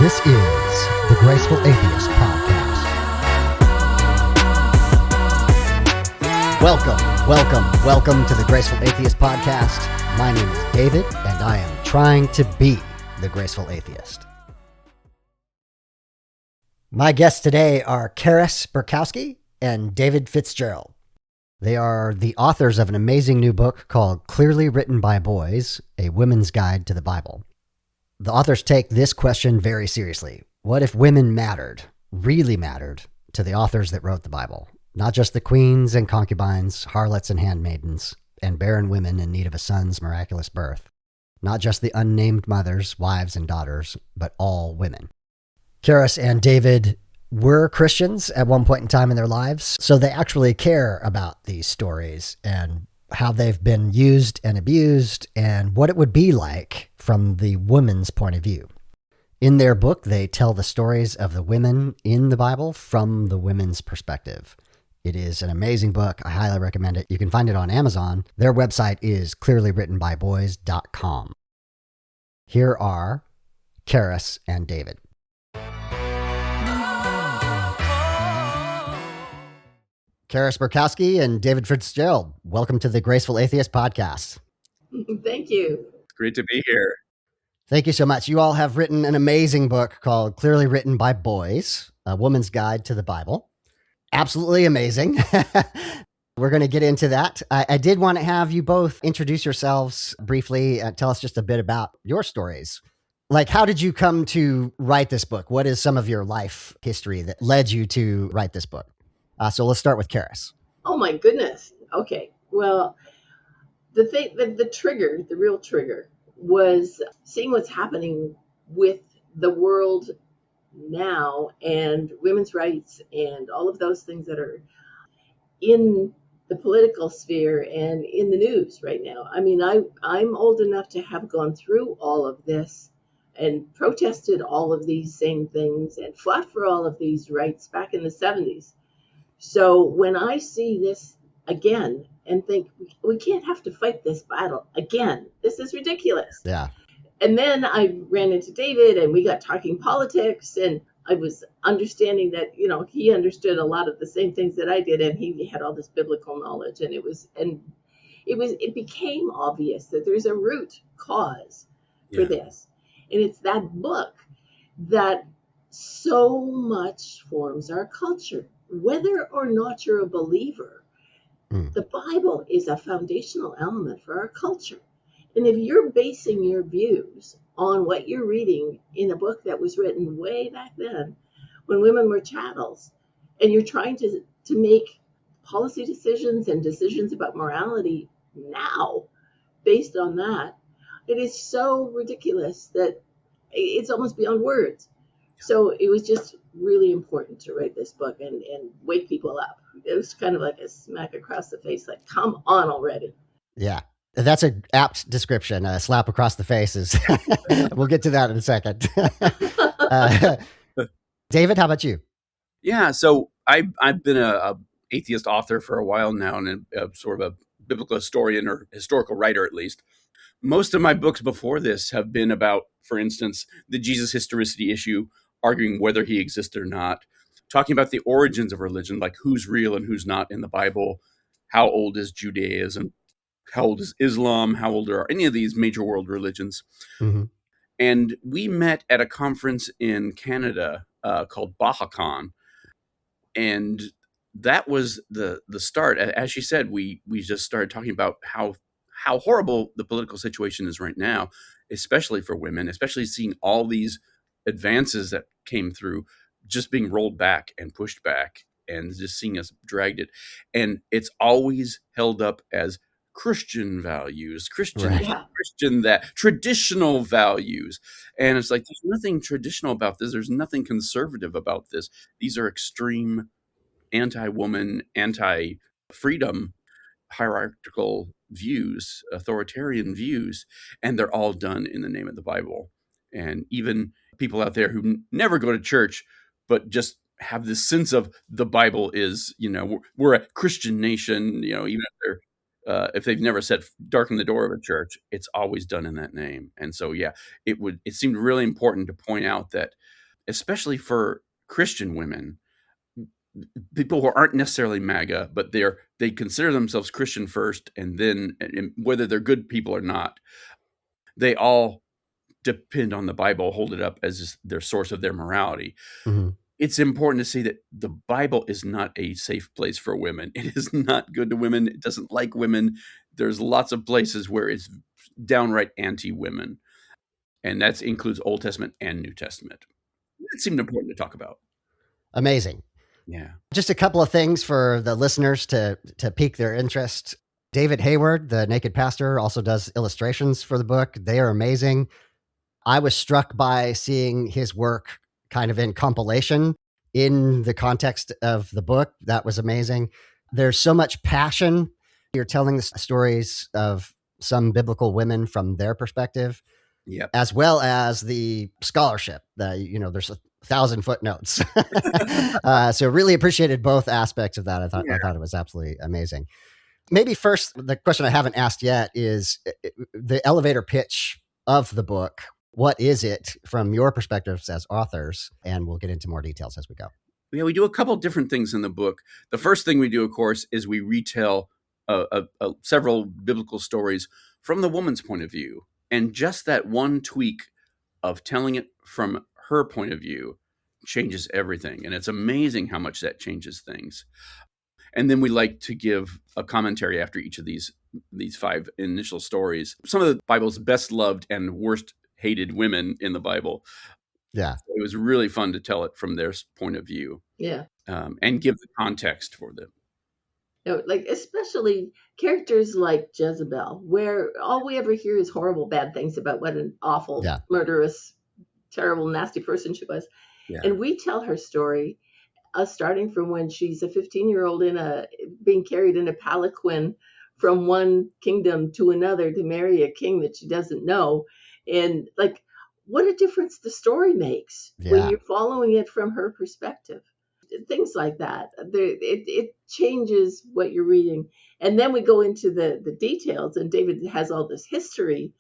This is the Graceful Atheist Podcast. Welcome to the Graceful Atheist Podcast. My name is David, and I am trying to be the Graceful Atheist. My guests today are Karis Burkowski and David Fitzgerald. They are the authors of an amazing new book called Clearly Written by Boys, A Women's Guide to the Bible. The authors take this question very seriously. What if women mattered, really mattered, to the authors that wrote the Bible? Not just the queens and concubines, harlots and handmaidens, and barren women in need of a son's miraculous birth. Not just the unnamed mothers, wives, and daughters, but all women. Karis and David were Christians at one point in time in their lives, so they actually care about these stories and how they've been used and abused and what it would be like from the woman's point of view. In their book, they tell the stories of the women in the Bible from the women's perspective. It is an amazing book. I highly recommend it. You can find it on Amazon. Their website is clearlywrittenbyboys.com. Here are Karis and David. Karis Burkowski and David Fitzgerald, welcome to the Graceful Atheist Podcast. Thank you. It's great to be here. Thank you so much. You all have written an amazing book called Clearly Written by Boys, A Woman's Guide to the Bible. Absolutely amazing. We're going to get into that. I did want to have you both introduce yourselves briefly and tell us just a bit about your stories. Like, how did you come to write this book? What is some of your life history that led you to write this book? So let's start with Karis. Oh my goodness. Okay. Well, the real trigger was seeing what's happening with the world now and women's rights and all of those things that are in the political sphere and in the news right now. I mean, I'm old enough to have gone through all of this and protested all of these same things and fought for all of these rights back in the 70s. So when I see this again and think, we can't have to fight this battle again, this is ridiculous. Yeah. And then I ran into David and we got talking politics, and I was understanding that, he understood a lot of the same things that I did, and he had all this biblical knowledge, and it became obvious that there's a root cause for this. And it's that book that so much forms our culture. Whether or not you're a believer, the Bible is a foundational element for our culture. And if you're basing your views on what you're reading in a book that was written way back then, when women were chattels, and you're trying to make policy decisions and decisions about morality now based on that, it is so ridiculous that it's almost beyond words. So it was just really important to write this book and wake people up. It was kind of like a smack across the face, like, come on already. Yeah, that's an apt description. A slap across the face is, we'll get to that in a second. David, how about you? Yeah, so I've been a atheist author for a while now, and a sort of a biblical historian or historical writer at least. Most of my books before this have been about, for instance, the Jesus historicity issue, arguing whether he existed or not, talking about the origins of religion, like who's real and who's not in the Bible, how old is Judaism, how old is Islam, how old are any of these major world religions. Mm-hmm. And we met at a conference in Canada called BahaCon, and that was the start. As she said, we just started talking about how horrible the political situation is right now, especially for women, especially seeing all these advances that came through just being rolled back and pushed back, and just seeing us dragged it. And it's always held up as Christian values, that traditional values. And it's like, there's nothing traditional about this. There's nothing conservative about this. These are extreme anti-woman, anti-freedom, hierarchical views, authoritarian views, and they're all done in the name of the Bible. And even people out there who never go to church, but just have this sense of the Bible is, we're a Christian nation, even if they've never set darken the door of a church, it's always done in that name. And so, it seemed really important to point out that especially for Christian women, people who aren't necessarily MAGA, but they consider themselves Christian first, and then whether they're good people or not, they all depend on the Bible, hold it up as their source of their morality. Mm-hmm. It's important to see that the Bible is not a safe place for women. It is not good to women. It doesn't like women. There's lots of places where it's downright anti-women, and that includes Old Testament and New Testament. It seemed important to talk about. Amazing. Yeah. Just a couple of things for the listeners to pique their interest. David Hayward, the Naked Pastor, also does illustrations for the book. They are amazing. I was struck by seeing his work kind of in compilation in the context of the book. That was amazing. There's so much passion. You're telling the stories of some biblical women from their perspective, Yep. as well as the scholarship. There's 1,000 footnotes. So really appreciated both aspects of that. I thought it was absolutely amazing. Maybe first, the question I haven't asked yet is the elevator pitch of the book. What is it from your perspectives as authors? And we'll get into more details as we go. Yeah, we do a couple different things in the book. The first thing we do, of course, is we retell several biblical stories from the woman's point of view. And just that one tweak of telling it from her point of view changes everything. And it's amazing how much that changes things. And then we like to give a commentary after each of these 5 initial stories. Some of the Bible's best loved and worst hated women in the Bible. Yeah. So it was really fun to tell it from their point of view. Yeah. And give the context for them. Like especially characters like Jezebel, where all we ever hear is horrible, bad things about what an awful, murderous, terrible, nasty person she was. Yeah. And we tell her story, starting from when she's a 15-year-old being carried in a palanquin from one kingdom to another to marry a king that she doesn't know. And like, what a difference the story makes when you're following it from her perspective. Things like that. It changes what you're reading. And then we go into the details, and David has all this history,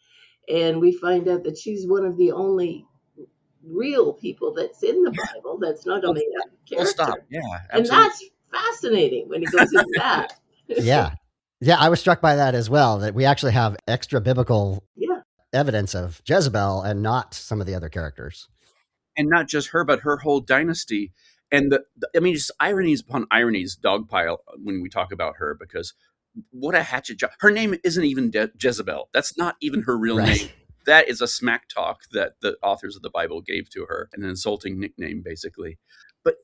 and we find out that she's one of the only real people that's in the Bible that's not a made-up character. Stop. Yeah, absolutely. And that's fascinating when he goes into that. Yeah, I was struck by that as well, that we actually have extra biblical evidence of Jezebel and not some of the other characters. And not just her, but her whole dynasty. And just ironies upon ironies dogpile when we talk about her, because what a hatchet job. Her name isn't even Jezebel. That's not even her real name. That is a smack talk that the authors of the Bible gave to her, an insulting nickname, basically. But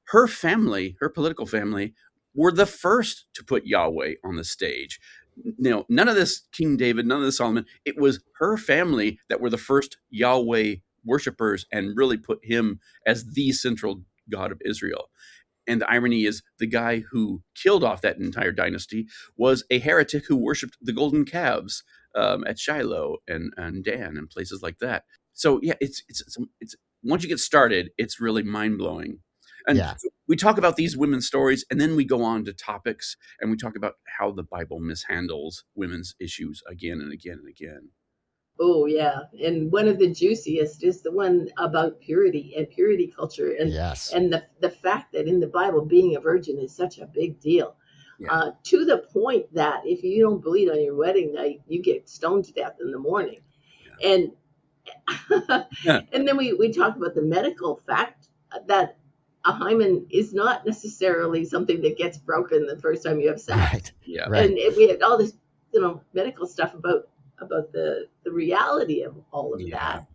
her family, her political family, were the first to put Yahweh on the stage. None of this King David, none of this Solomon. It was her family that were the first Yahweh worshipers and really put him as the central God of Israel. And the irony is the guy who killed off that entire dynasty was a heretic who worshipped the golden calves at Shiloh and Dan and places like that. So it's once you get started, it's really mind blowing. And we talk about these women's stories, and then we go on to topics, and we talk about how the Bible mishandles women's issues again and again and again. Oh, yeah. And one of the juiciest is the one about purity and purity culture. And the fact that in the Bible, being a virgin is such a big deal. Yeah. To the point that if you don't bleed on your wedding night, you get stoned to death in the morning. Yeah. And then we talk about the medical fact that a hymen is not necessarily something that gets broken the first time you have sex. Right. Yeah. And we had all this, medical stuff about the reality of all of that.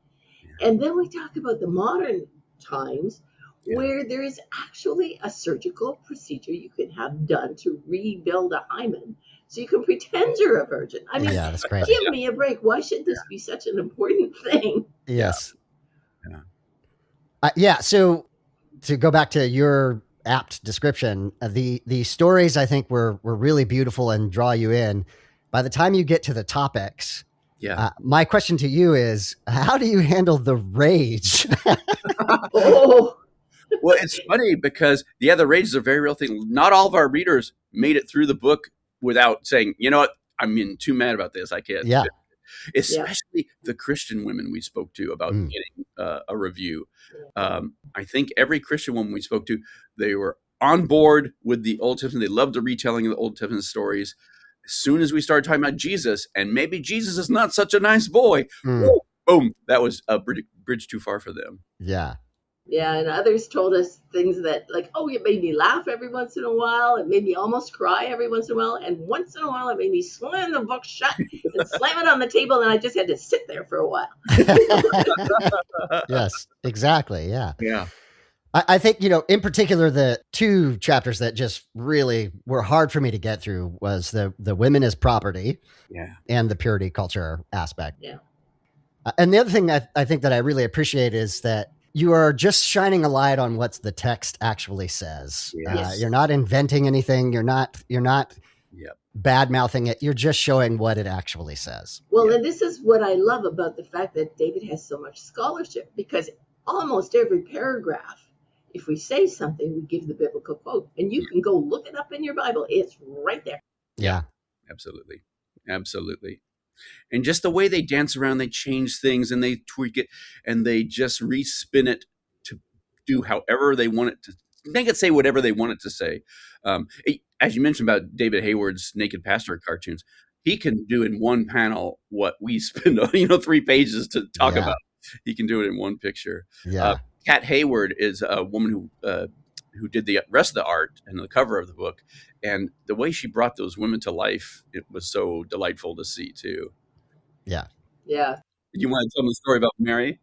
Yeah. And then we talk about the modern times where there is actually a surgical procedure you can have done to rebuild a hymen so you can pretend you're a virgin. I mean, that's great. Give me a break. Why should this be such an important thing? Yes. So to go back to your apt description, the stories I think were really beautiful and draw you in. By the time you get to the topics, my question to you is, how do you handle the rage? Well, it's funny because, the rage is a very real thing. Not all of our readers made it through the book without saying, you know what, I'm too mad about this. I can't. Yeah. especially the Christian women we spoke to about getting a review. I think every Christian woman we spoke to, they were on board with the Old Testament. They loved the retelling of the Old Testament stories. As soon as we started talking about Jesus, and maybe Jesus is not such a nice boy, boom, that was a bridge too far for them. Yeah. Yeah, and others told us things that, like, oh, it made me laugh every once in a while. It made me almost cry every once in a while. And once in a while, it made me slam the book shut and slam it on the table. And I just had to sit there for a while. Yes, exactly. Yeah. Yeah. I think, in particular, the two chapters that just really were hard for me to get through was the women as property and the purity culture aspect. Yeah. And the other thing I think that I really appreciate is that you are just shining a light on what the text actually says. Yes. You're not inventing anything. You're not bad mouthing it. You're just showing what it actually says. Well, and this is what I love about the fact that David has so much scholarship, because almost every paragraph, if we say something, we give the biblical quote, and you can go look it up in your Bible. It's right there. Yeah, absolutely. Absolutely. And just the way they dance around, they change things and they tweak it and they just respin it to do however they want it to make it say whatever they want it to say. As you mentioned about David Hayward's Naked Pastor cartoons, he can do in one panel what we spend 3 pages to talk about. He can do it in one picture. Yeah. Kat Hayward is a woman who did the rest of the art and the cover of the book. And the way she brought those women to life, it was so delightful to see too. Yeah. Yeah. Did you want to tell them the story about Mary?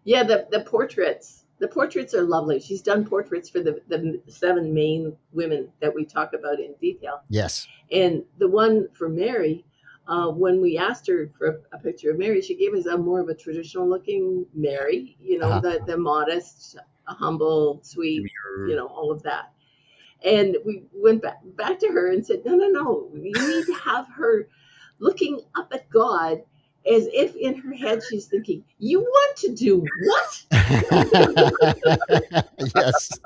Yeah, the portraits. The portraits are lovely. She's done portraits for the 7 main women that we talk about in detail. Yes. And the one for Mary, when we asked her for a picture of Mary, she gave us a more of a traditional looking Mary, the modest, humble, sweet, all of that. And we went back to her and said, no, you need to have her looking up at God as if in her head she's thinking, you want to do what? Yes.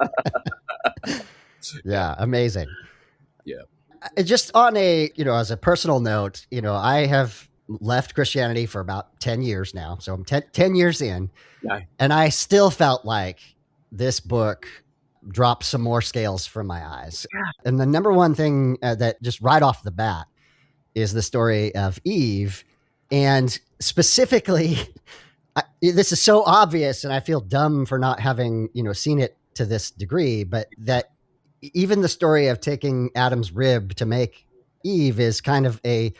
Yeah, amazing. Yeah. Just on as a personal note, I have left Christianity for about 10 years now. So I'm 10 years in. Yeah. And I still felt like this book dropped some more scales from my eyes. Yeah. And the number one thing that just right off the bat is the story of Eve. And specifically, this is so obvious, and I feel dumb for not having, seen it to this degree, but that even the story of taking Adam's rib to make Eve is kind of a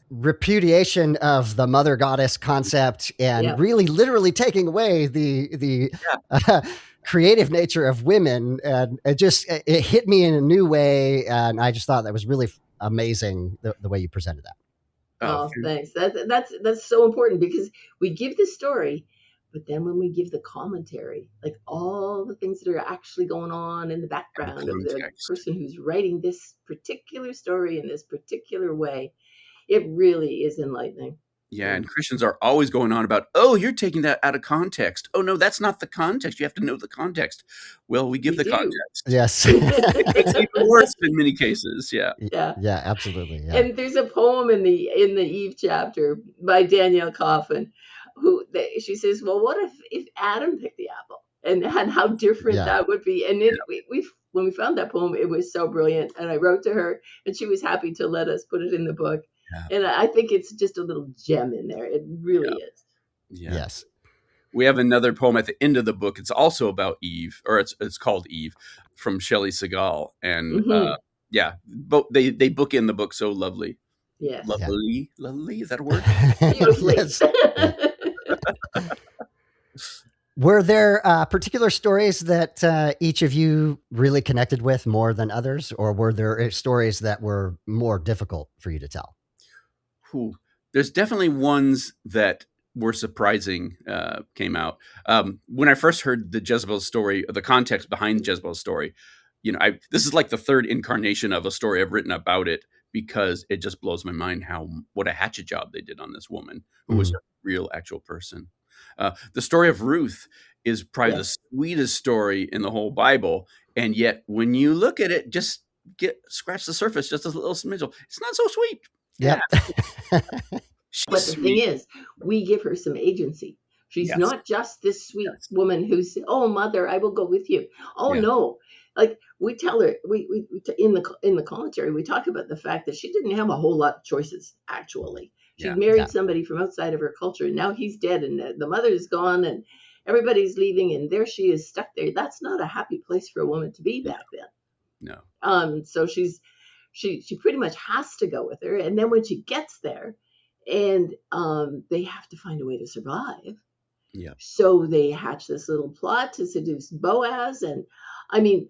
repudiation of the mother goddess concept and really literally taking away the creative nature of women. And it hit me in a new way. And I just thought that was really amazing the way you presented that. Oh, thanks. That's so important, because we give the story, but then when we give the commentary, like all the things that are actually going on in the background of the person who's writing this particular story in this particular way, it really is enlightening. Yeah, and Christians are always going on about, oh, you're taking that out of context. Oh, no, that's not the context. You have to know the context. Well, we give the context. Yes. It's even worse in many cases. Yeah. Yeah, absolutely. Yeah. And there's a poem in the Eve chapter by Danielle Coffin, she says, well, what if Adam picked the apple, and how different that would be? And when we found that poem, it was so brilliant. And I wrote to her, and she was happy to let us put it in the book. Yeah. And I think it's just a little gem in there. It really is. Yeah. Yes. We have another poem at the end of the book. It's also about Eve, or it's called Eve, from Shelley Segal. And but they book in the book so lovely. Yes. Lovely. Is that a word? Beautifully. Yes. Were there particular stories that each of you really connected with more than others, or were there stories that were more difficult for you to tell? There's definitely ones that were surprising came out. When I first heard the Jezebel story, the context behind Jezebel's story, this is like the third incarnation of a story I've written about it, because it just blows my mind what a hatchet job they did on this woman who was a real actual person. The story of Ruth is probably the sweetest story in the whole Bible, and yet when you look at it, scratch the surface just a little smidge. It's not so sweet. Yeah. But She's the thing sweet. is, we give her some agency. She's Yes. not just this sweet Yes. woman who's, oh, mother, I will go with you. Oh, Yeah. no. Like we tell her, we in the commentary, we talk about the fact that she didn't have a whole lot of choices, actually. She'd Yeah. married Yeah. somebody from outside of her culture, and now he's dead, and the mother's gone, and everybody's leaving, and there she is stuck there. That's not a happy place for a woman to be back then. No. So she pretty much has to go with her, and then when she gets there, and they have to find a way to survive. Yeah. So they hatch this little plot to seduce Boaz, and I mean,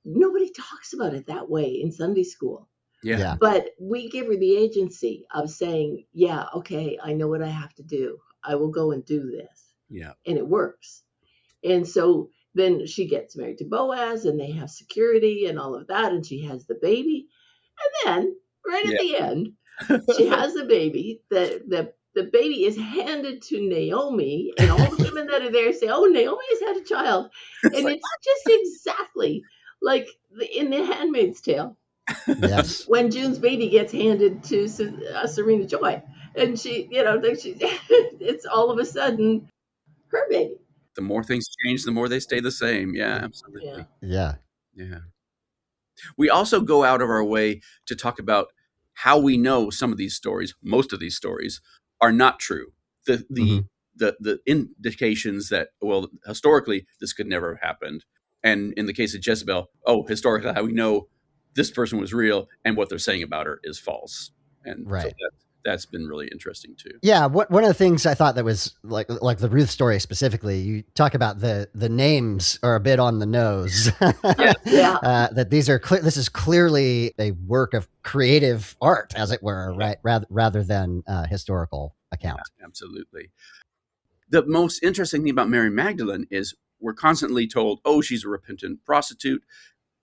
nobody talks about it that way in Sunday school. Yeah. Yeah. But we give her the agency of saying, yeah, okay, I know what I have to do. I will go and do this. Yeah. And it works. And so then she gets married to Boaz, and they have security and all of that, and she has the baby. And then, right at the end, she has the baby. The baby is handed to Naomi, and all the women that are there say, "Oh, Naomi has had a child," and like, it's just exactly like in the Handmaid's Tale. Yes. When June's baby gets handed to Serena Joy, and she, it's all of a sudden her baby. The more things change, the more they stay the same. Yeah, absolutely. Yeah. Yeah. We also go out of our way to talk about how we know some of these stories, most of these stories, are not true. The indications that, well, historically, this could never have happened. And in the case of Jezebel, historically, how we know this person was real and what they're saying about her is false. And Right. so that's been really interesting too. Yeah, one of the things I thought that was like the Ruth story specifically, you talk about the names are a bit on the nose. Yeah. That these are this is clearly a work of creative art, as it were, right? Rather than historical account. Yeah, absolutely. The most interesting thing about Mary Magdalene is we're constantly told, oh, she's a repentant prostitute.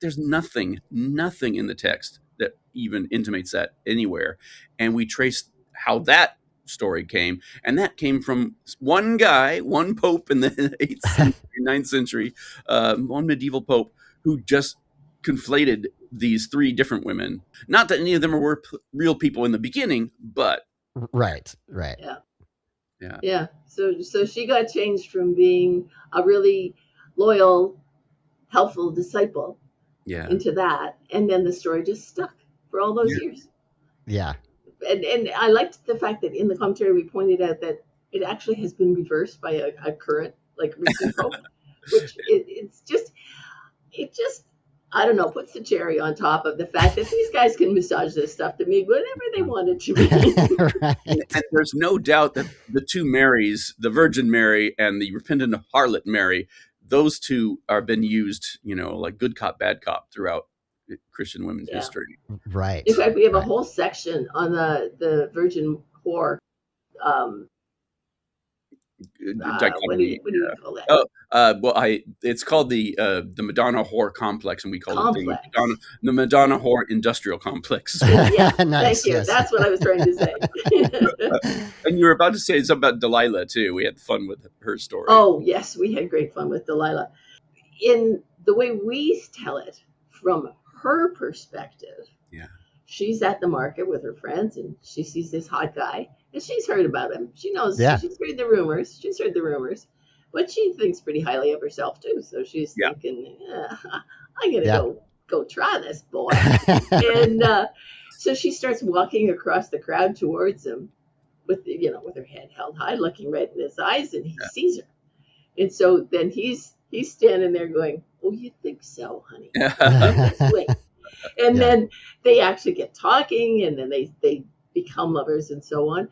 There's nothing in the text that even intimates that anywhere. And we trace how that story came. And that came from one guy, one pope in the 8th century, 9th century, one medieval pope who just conflated these three different women. Not that any of them were real people in the beginning, but... Right. Yeah. So she got changed from being a really loyal, helpful disciple into that, and then the story just stuck for all those years. Yeah. And I liked the fact that in the commentary we pointed out that it actually has been reversed by a current, like, recent pope, which it just I don't know, puts the cherry on top of the fact that these guys can massage this stuff to me whatever they want it to be. Right. And there's no doubt that the two Marys, the Virgin Mary and the repentant harlot Mary, those two are been used, like good cop, bad cop throughout Christian women's history. Right. In fact, we have a whole section on the Virgin whore. What do you call that? It's called the Madonna whore complex, and we call it the Madonna whore industrial complex. Yeah, Nice, thank you. yes. That's what I was trying to say. And you were about to say something about Delilah too. We had fun with her story. Oh yes, we had great fun with Delilah. In the way we tell it from her perspective, she's at the market with her friends, and she sees this hot guy. And she's heard about him. She knows. Yeah. She's heard the rumors. But she thinks pretty highly of herself too. So she's thinking, I'm gonna go try this boy. And so she starts walking across the crowd towards him, with her head held high, looking right in his eyes, and he sees her. And so then he's standing there going, "Oh, you think so, honey? Just wait." And then they actually get talking, and then they become lovers and so on.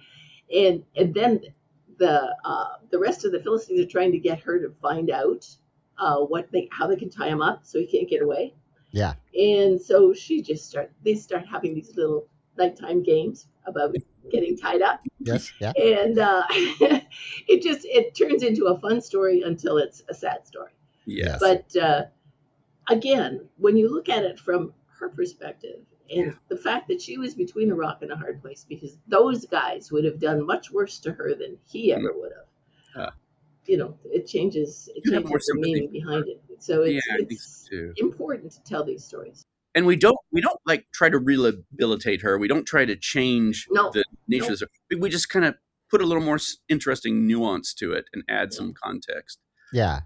And then the rest of the Philistines are trying to get her to find out how they can tie him up so he can't get away. Yeah. And so they start having these little nighttime games about getting tied up. Yes. Yeah. And it turns into a fun story until it's a sad story. Yes. But again, when you look at it from her perspective, and the fact that she was between a rock and a hard place, because those guys would have done much worse to her than he ever would have. It changes the meaning behind it. So it's important to tell these stories. And we don't like try to rehabilitate her. We don't try to change nature of the story. We just kind of put a little more interesting nuance to it and add some context. Yeah.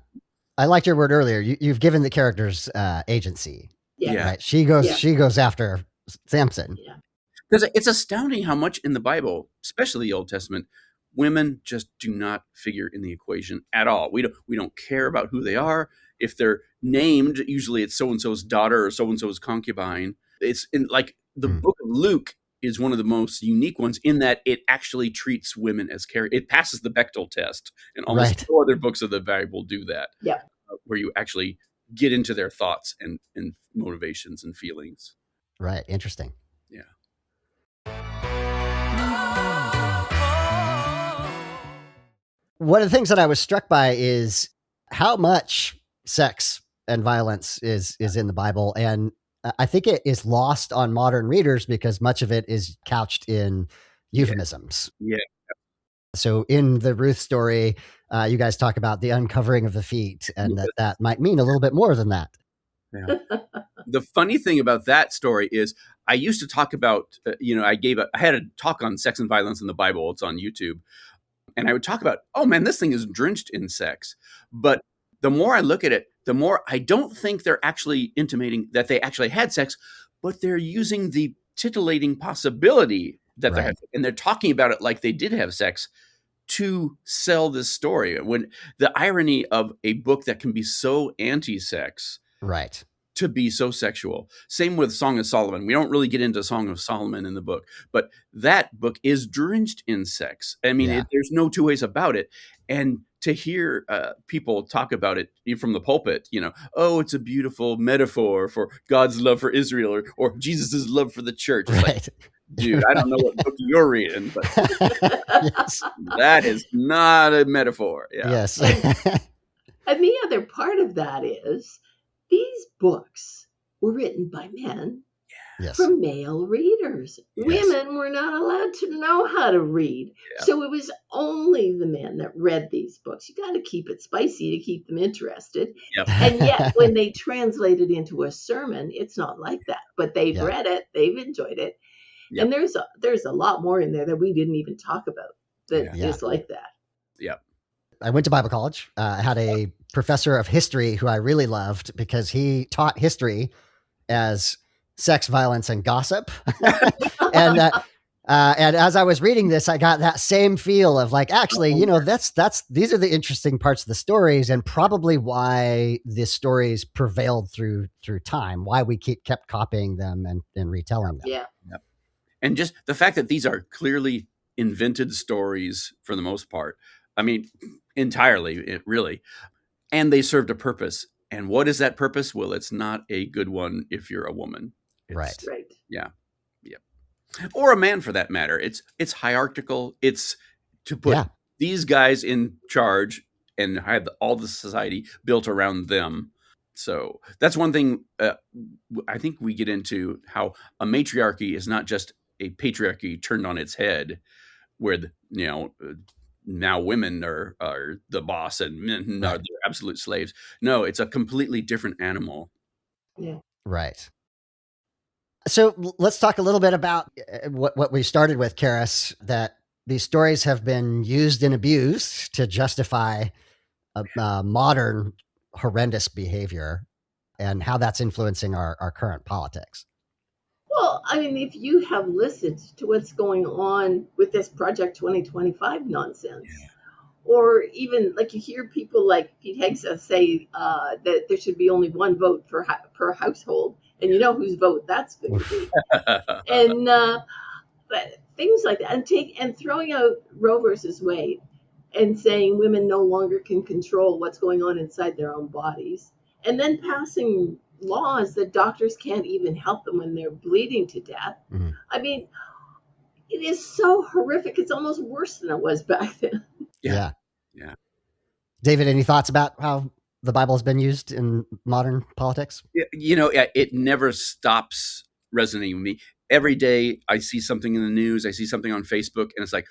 I liked your word earlier. You've given the characters agency. Yeah. Right. She goes after Samson. Yeah. Because it's astounding how much in the Bible, especially the Old Testament, women just do not figure in the equation at all. We don't care about who they are. If they're named, usually it's so-and-so's daughter or so-and-so's concubine. It's in like the book of Luke is one of the most unique ones in that it actually treats women as it passes the Bechdel test, and almost no other books of the Bible do that. Yeah. Where you actually get into their thoughts and motivations and feelings. Right. Interesting. Yeah. One of the things that I was struck by is how much sex and violence is in the Bible. And I think it is lost on modern readers because much of it is couched in euphemisms. Yeah. So in the Ruth story, you guys talk about the uncovering of the feet, and that might mean a little bit more than that. Yeah. The funny thing about that story is I used to talk about, I had a talk on sex and violence in the Bible. It's on YouTube. And I would talk about, oh man, this thing is drenched in sex. But the more I look at it, the more I don't think they're actually intimating that they actually had sex, but they're using the titillating possibility that they're having, and they're talking about it like they did have sex to sell this story. When the irony of a book that can be so anti-sex, right, to be so sexual. Same with Song of Solomon. We don't really get into Song of Solomon in the book, but that book is drenched in sex. I mean, there's no two ways about it. And to hear people talk about it from the pulpit, oh, it's a beautiful metaphor for God's love for Israel or Jesus' love for the church. It's like, dude, I don't know what book you're reading, but that is not a metaphor. Yeah. Yes. And the other part of that is these books were written by men for male readers. Yes. Women were not allowed to know how to read. Yeah. So it was only the men that read these books. You got to keep it spicy to keep them interested. Yep. And yet when they translate it into a sermon, it's not like that. But they've read it. They've enjoyed it. Yep. And there's a lot more in there that we didn't even talk about that is like that. Yeah. I went to Bible college. I had a professor of history who I really loved because he taught history as sex, violence, and gossip. and as I was reading this, I got that same feel of like, actually, these are the interesting parts of the stories, and probably why the stories prevailed through time. Why we kept copying them and retelling them. Yeah. Yep. And just the fact that these are clearly invented stories for the most part. I mean, entirely, really. And they served a purpose. And what is that purpose? Well, it's not a good one if you're a woman. Right. Yeah. Yeah. Or a man for that matter. It's hierarchical. It's to put these guys in charge and have all the society built around them. So that's one thing I think we get into, how a matriarchy is not just a patriarchy turned on its head where, now women are the boss and men are the absolute slaves. No, it's a completely different animal. Yeah. Right. So let's talk a little bit about what we started with, Karis, that these stories have been used and abused to justify modern horrendous behavior and how that's influencing our current politics. Well, I mean, if you have listened to what's going on with this Project 2025 nonsense, or even like you hear people like Pete Hegseth say that there should be only one vote per household, and you know whose vote that's going to be, and but things like that, and throwing out Roe versus Wade, and saying women no longer can control what's going on inside their own bodies, and then passing laws that doctors can't even help them when they're bleeding to death. Mm-hmm. I mean, it is so horrific. It's almost worse than it was back then. Yeah. David, any thoughts about how the Bible has been used in modern politics? It never stops resonating with me. Every day I see something in the news, I see something on Facebook, and it's like,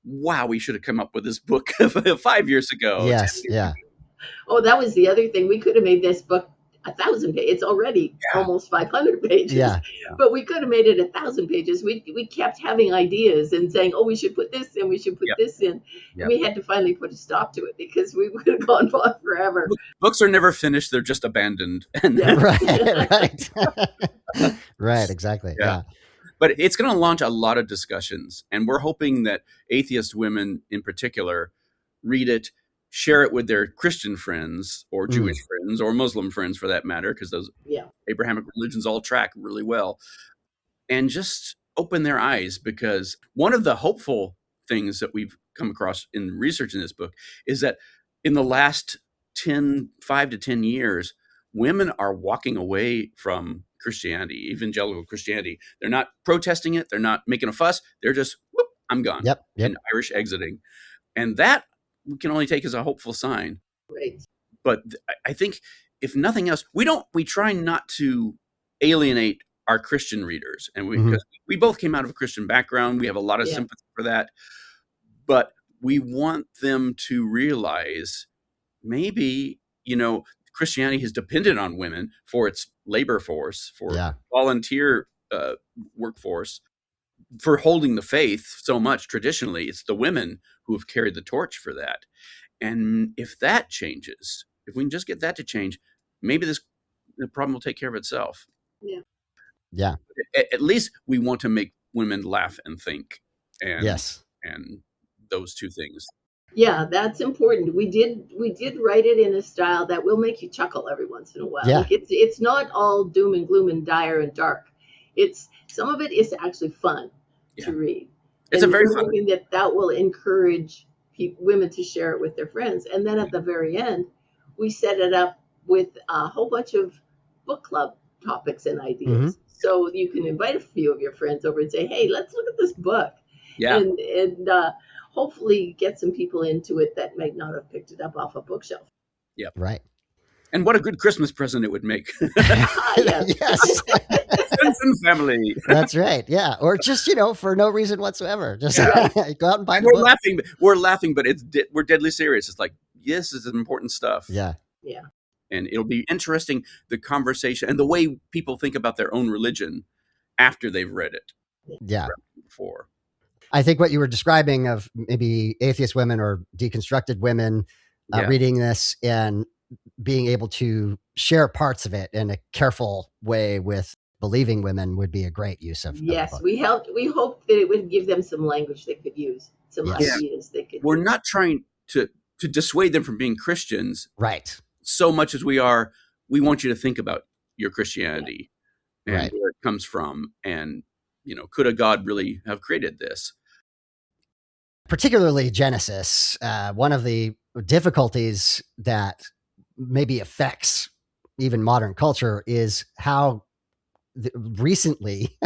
wow, we should have come up with this book 5 years ago. Yes. Yeah. Oh, that was the other thing. We could have made this book 1,000 pages. It's already almost 500 pages. Yeah. But we could have made it 1,000 pages. We kept having ideas and saying, oh, we should put this in, we should put this in. And we had to finally put a stop to it because we would have gone on forever. Books are never finished. They're just abandoned. Right. Right, exactly. Yeah. But it's going to launch a lot of discussions. And we're hoping that atheist women in particular read it, share it with their Christian friends or Jewish friends or Muslim friends for that matter, because those Abrahamic religions all track really well, and just open their eyes. Because one of the hopeful things that we've come across in research in this book is that in the last 5 to 10 years, women are walking away from Christianity, evangelical Christianity. They're not protesting it. They're not making a fuss. They're just, whoop, I'm gone. Yep. And Irish exiting. And that we can only take as a hopeful sign. Right. But I think if nothing else, we try not to alienate our Christian readers. And because we both came out of a Christian background, we have a lot of sympathy for that. But we want them to realize maybe, Christianity has depended on women for its labor force, for volunteer workforce, for holding the faith so much traditionally. It's the women who have carried the torch for that. And if that changes, if we can just get that to change, maybe the problem will take care of itself. Yeah. At least we want to make women laugh and think. And, and those two things. Yeah, that's important. We did write it in a style that will make you chuckle every once in a while. Yeah. Like it's not all doom and gloom and dire and dark. Some of it is actually fun to read. It's and a very we're fun. hoping that will encourage women to share it with their friends. And then at the very end, we set it up with a whole bunch of book club topics and ideas. So you can invite a few of your friends over and say, hey, let's look at this book. Yeah. And hopefully get some people into it that might not have picked it up off a bookshelf. Yeah. Right. And what a good Christmas present it would make. Yes. Friends and family. That's right. Yeah. Or just, for no reason whatsoever. Just go out and buy the book. We're laughing, but we're deadly serious. It's like, this is important stuff. Yeah. Yeah. And it'll be interesting, the conversation and the way people think about their own religion after they've read it. Yeah. Before. I think what you were describing of maybe atheist women or deconstructed women reading this and being able to share parts of it in a careful way with believing women would be a great use of. Yes, we hope that it would give them some language they could use, some ideas they could. We're not trying to dissuade them from being Christians, right? So much as we want you to think about your Christianity and where it comes from, and could a God really have created this? Particularly Genesis, one of the difficulties that maybe affects even modern culture is how recently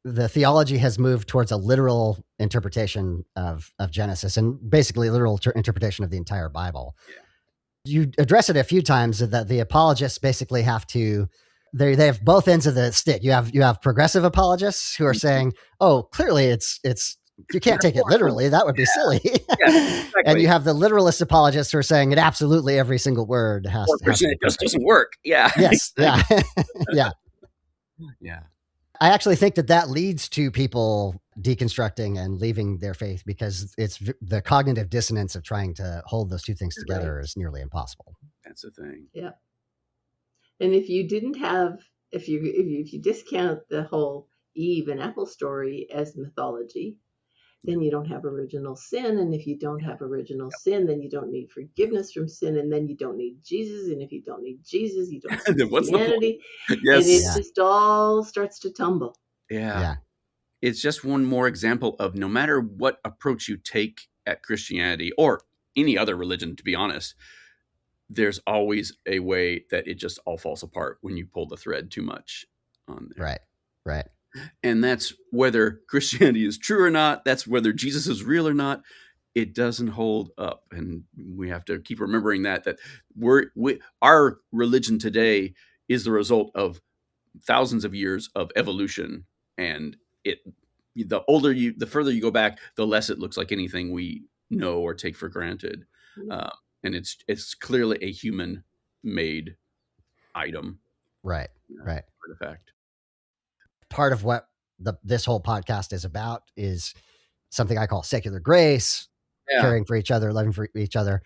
the theology has moved towards a literal interpretation of Genesis, and basically literal interpretation of the entire Bible. You address it a few times that the apologists basically have to. They have both ends of the stick. You have progressive apologists who are saying, "Oh, clearly it's you can't take it literally. That would be silly." Exactly. And you have the literalist apologists who are saying it absolutely every single word has to. It just doesn't work. Yeah. Yes. Yeah. Yeah. I actually think that leads to people deconstructing and leaving their faith because it's the cognitive dissonance of trying to hold those two things together is nearly impossible. That's the thing. Yeah. And if you discount the whole Eve and apple story as mythology, then you don't have original sin. And if you don't have original sin, then you don't need forgiveness from sin. And then you don't need Jesus. And if you don't need Jesus, you don't need Christianity. Yes. And it just all starts to tumble. Yeah. It's just one more example of no matter what approach you take at Christianity or any other religion, to be honest, there's always a way that it just all falls apart when you pull the thread too much on there. Right. And that's whether Christianity is true or not. That's whether Jesus is real or not. It doesn't hold up. And we have to keep remembering that our religion today is the result of thousands of years of evolution. And the further you go back, the less it looks like anything we know or take for granted. And it's clearly a human-made item, Right. Right. artifact. Part of what this whole podcast is about is something I call secular grace, caring for each other, loving for each other,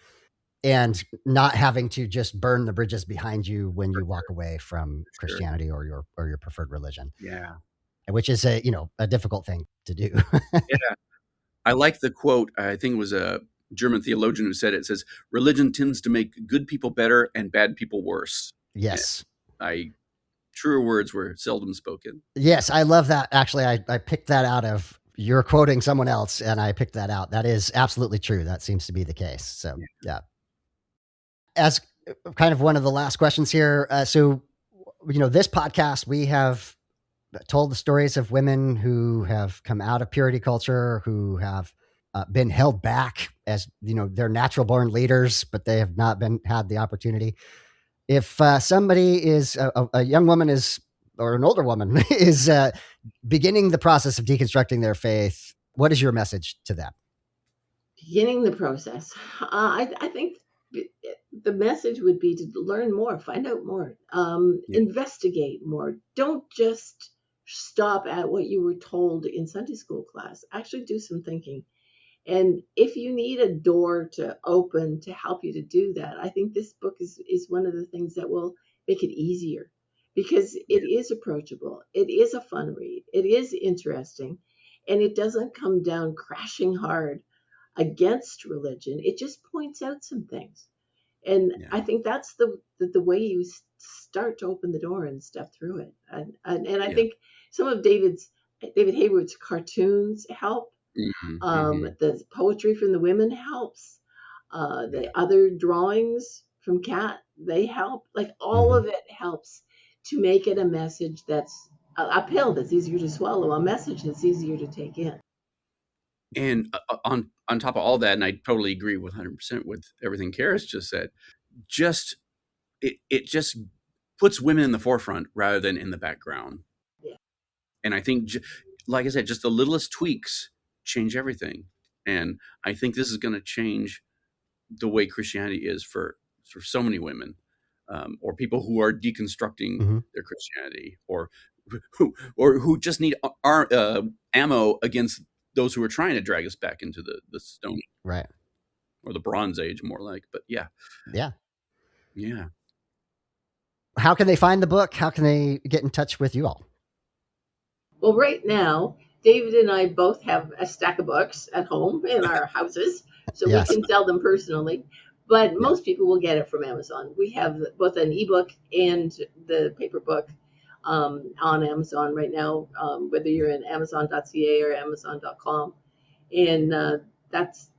and not having to just burn the bridges behind you when you walk away from Christianity or your preferred religion. Yeah. Which is a difficult thing to do. Yeah. I like the quote. I think it was a German theologian who said it. It says, religion tends to make good people better and bad people worse. Yes. Truer words were seldom spoken. Yes, I love that. Actually, I picked that out of, you're quoting someone else, and I picked that out. That is absolutely true. That seems to be the case. So, yeah. As kind of one of the last questions here. So, this podcast, we have told the stories of women who have come out of purity culture, who have been held back as, they're natural born leaders, but they have not had the opportunity. If somebody is a young woman or an older woman is beginning the process of deconstructing their faith, what is your message to them? Beginning the process. I think the message would be to learn more, find out more, investigate more. Don't just stop at what you were told in Sunday school class. Actually do some thinking. And if you need a door to open to help you to do that, I think this book is one of the things that will make it easier, because it is approachable. It is a fun read. It is interesting. And it doesn't come down crashing hard against religion. It just points out some things. And I think that's the way you start to open the door and step through it. And I think some of David Hayward's cartoons help. The poetry from the women helps. The other drawings from Kat, they help. Like all of it helps to make it a message that's a pill that's easier to swallow, a message that's easier to take in. And on top of all that, and I totally agree with 100% with everything Karis just said, it just puts women in the forefront rather than in the background. Yeah. And I think, like I said, just the littlest tweaks change everything. And I think this is going to change the way Christianity is for so many women, or people who are deconstructing their Christianity, or who just need ammo against those who are trying to drag us back into the stone, right, or the Bronze Age, more like. But yeah. How can they find the book? How can they get in touch with you all? Well, right now, David and I both have a stack of books at home in our houses, so we can sell them personally. But most people will get it from Amazon. We have both an ebook and the paper book on Amazon right now, whether you're in Amazon.ca or Amazon.com, and that's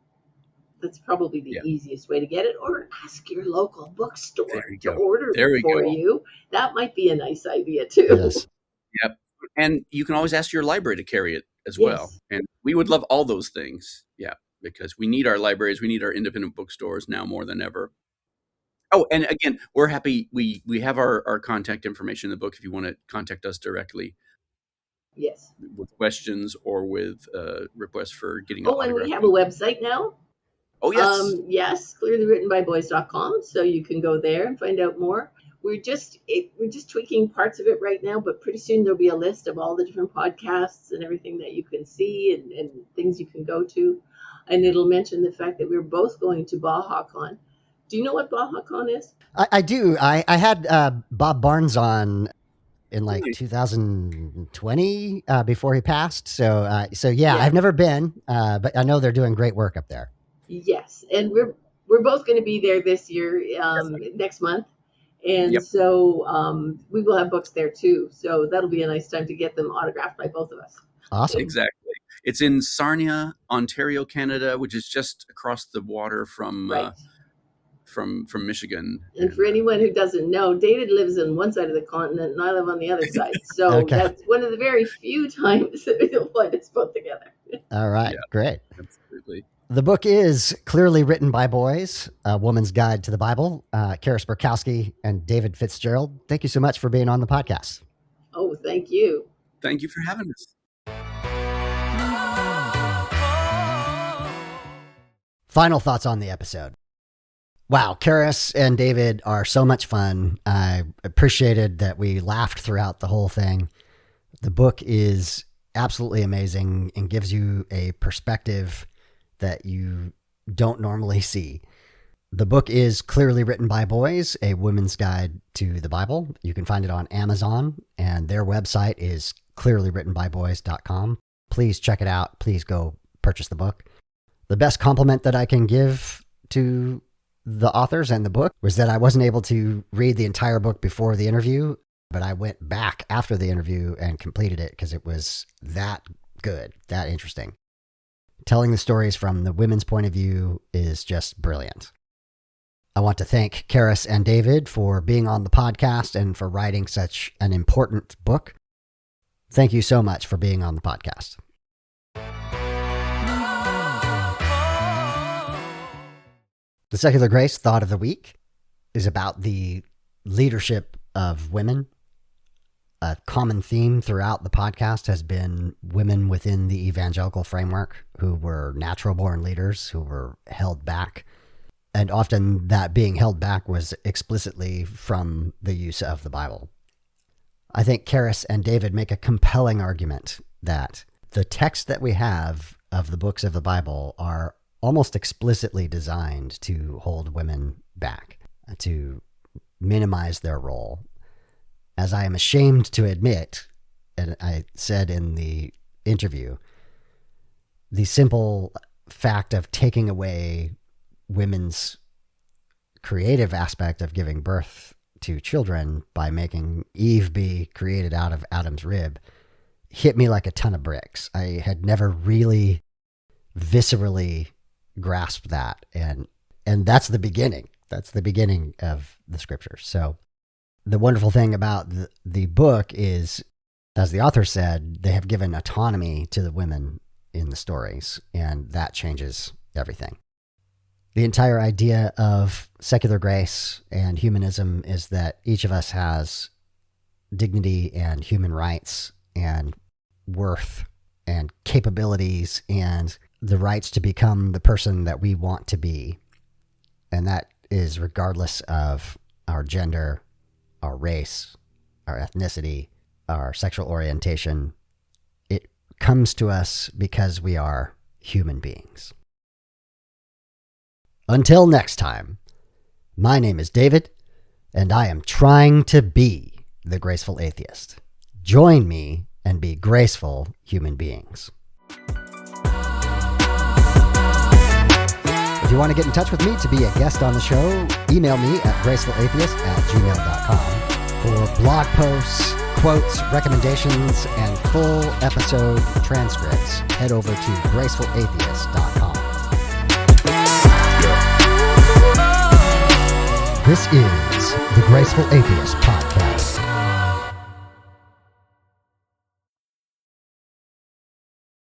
probably the easiest way to get it. Or ask your local bookstore to order it for you. That might be a nice idea too. Yes. Yep. And you can always ask your library to carry it as well. And we would love all those things. Yeah, because we need our libraries. We need our independent bookstores now more than ever. Oh, and again, we're happy. We have our contact information in the book if you want to contact us directly. Yes. With questions or with requests for getting and we have a website now. Oh, yes. Yes, clearlywrittenbyboys.com. So you can go there and find out more. We're just tweaking parts of it right now, but pretty soon there'll be a list of all the different podcasts and everything that you can see and things you can go to. And it'll mention the fact that we're both going to BajaCon. Do you know what BajaCon is? I do. I had Bob Barnes on in like 2020 before he passed. So I've never been, but I know they're doing great work up there. Yes, and we're both going to be there this year, next month. And so we will have books there too. So that'll be a nice time to get them autographed by both of us. Awesome. Exactly. It's in Sarnia, Ontario, Canada, which is just across the water from Michigan. And for anyone who doesn't know, David lives on one side of the continent and I live on the other side. So that's one of the very few times that you'll find us both together. All right. Yeah, great. Absolutely. The book is Clearly Written by Boys, A Woman's Guide to the Bible. Karis Burkowski and David Fitzgerald, thank you so much for being on the podcast. Oh, thank you. Thank you for having us. Final thoughts on the episode. Wow, Karis and David are so much fun. I appreciated that we laughed throughout the whole thing. The book is absolutely amazing and gives you a perspective that you don't normally see. The book is Clearly Written by Boys, a women's guide to the Bible. You can find it on Amazon, and their website is clearlywrittenbyboys.com. Please check it out. Please go purchase the book. The best compliment that I can give to the authors and the book was that I wasn't able to read the entire book before the interview, but I went back after the interview and completed it because it was that good, that interesting. Telling the stories from the women's point of view is just brilliant. I want to thank Karis and David for being on the podcast and for writing such an important book. Thank you so much for being on the podcast. The Secular Grace Thought of the Week is about the leadership of women. A common theme throughout the podcast has been women within the evangelical framework who were natural-born leaders, who were held back. And often that being held back was explicitly from the use of the Bible. I think Karis and David make a compelling argument that the text that we have of the books of the Bible are almost explicitly designed to hold women back, to minimize their role. As I am ashamed to admit, and I said in the interview, the simple fact of taking away women's creative aspect of giving birth to children by making Eve be created out of Adam's rib hit me like a ton of bricks. I had never really viscerally grasped that. And that's the beginning. That's the beginning of the scriptures. So the wonderful thing about the book is, as the author said, they have given autonomy to the women in the stories, and that changes everything. The entire idea of secular grace and humanism is that each of us has dignity and human rights and worth and capabilities and the rights to become the person that we want to be. And that is regardless of our gender, our race, our ethnicity, our sexual orientation. It comes to us because we are human beings. Until next time, my name is David, and I am trying to be the graceful atheist. Join me and be graceful human beings. If you want to get in touch with me to be a guest on the show, email me at gracefulatheist@gmail.com. For blog posts, quotes, recommendations, and full episode transcripts, head over to gracefulatheist.com. This is the Graceful Atheist Podcast.